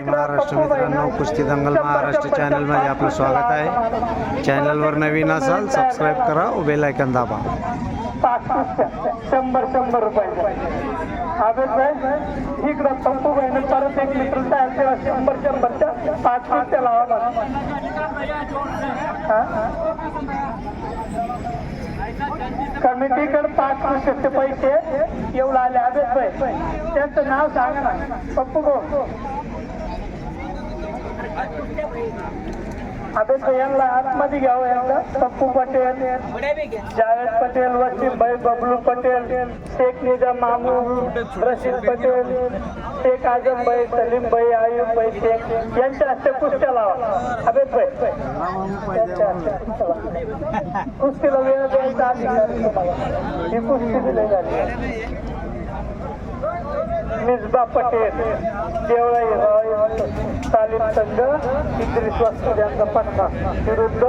महाराष्ट्र मित्रांनो, कुस्ती दंगल महाराष्ट्र चॅनलमध्ये आपलं स्वागत आहे. चॅनलवर नवीन असाल सबस्क्राईब करा व बेल आयकॉन दाबा. 100 रुपये इकडं पप्पू भाईने परत 1 लिटर तयार केला. 100च्या 5 कुस्त्या लावा. कमिटीकडे 5 कुस्त्याचे पैसे येऊ आले. आबेद भाई त्यांचं नाव सांगा ना. पप्पू भाऊ आबेद भाई यांना आतमध्ये घ्यावं. यांना पप्पू पटेल, जावेद पटेल, वसीम भाई, बबलू पटेल, शेख निजाम मामू, रशीद पटेल, शेख आजम भाई, सलीम भाई, आयुब भाई शेख यांच्या हस्ते कुस्त्या लावा. आबेद भाई कुस्तीला वेळ द्यायचा अधिकार तुम्हाला. ही कुस्ती दिली झाली. मिसबा पटेल, देवळा तालीम संघ, इद्रिस वस्तू यांचा पट्टा विरुद्ध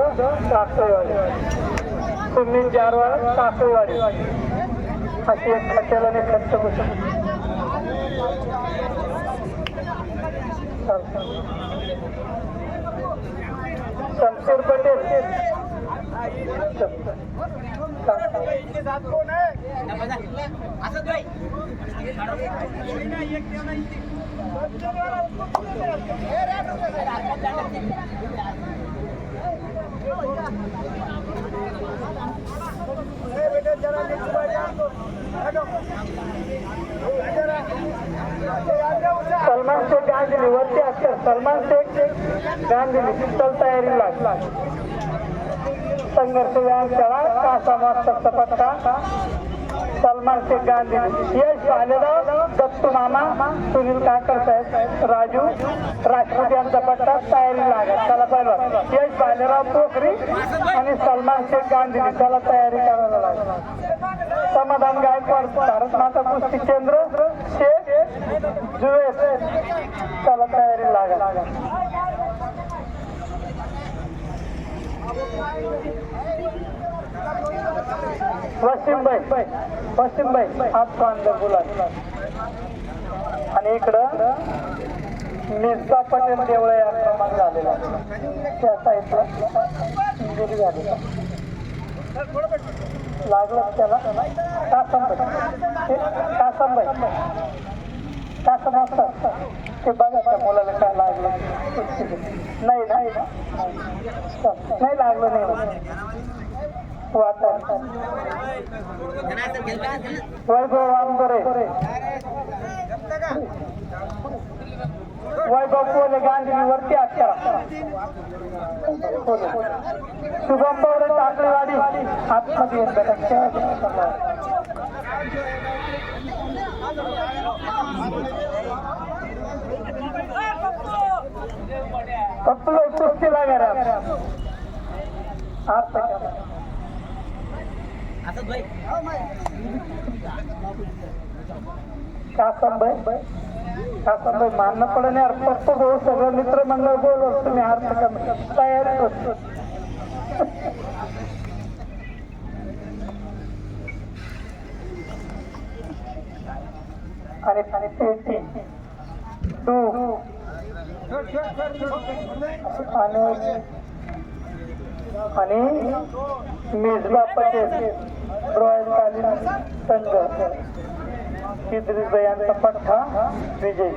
काकळवाडी. सुनील जारवाड काकळवाडी अशी एक खट्याला आणि खट्ट बसून शमशेर पटेल सलमान शेख गांधी वरती अक्षर. सलमान शेख गांधी चल तयारी लागला. संघर्ष व्यायाम शाळा कासा मास्तरचा पट्टा सलमान शेख गांधी. यश भालेराव, दत्तू मामा, सुनील काकर साहेब, राजू राष्ट्रपती यांचा पट्टा तयारी लागत. त्याला पहिला यश भालेराव पोखरी आणि सलमान शेख गांधी त्याला तयारी करायला लागत. समाधान गायकवाड, भारत माता कुस्ती केंद्र, शेख जुवेद त्याला तयारी लागत. वसीम भाई हात अंदर बोला. आणि इकडं मिसबा पटेल देवळे आक्रमण झालेला. त्या साईडला इंजुरी झाली. लागलं त्याला. कासम असतात ते बघा त्या मुलाला काय लागलं. नाही लागलं नाही. वैभव वामदरे, वैभव पोले गांधी वरती अक्षरा. शुभम पवरे टाकळीवाडी आतमध्ये पप्पू कुस्ती लागा रे. कासम भाई मानणं पडे यार. पप्पू भाऊ सगळं मित्र मंडळ बोलवत तुम्ही अर्थ तयारी करतो. आणि मिसबा पटेल रॉयल तालीम संघ, इद्रिस भाई यांचा पट्टा विजय.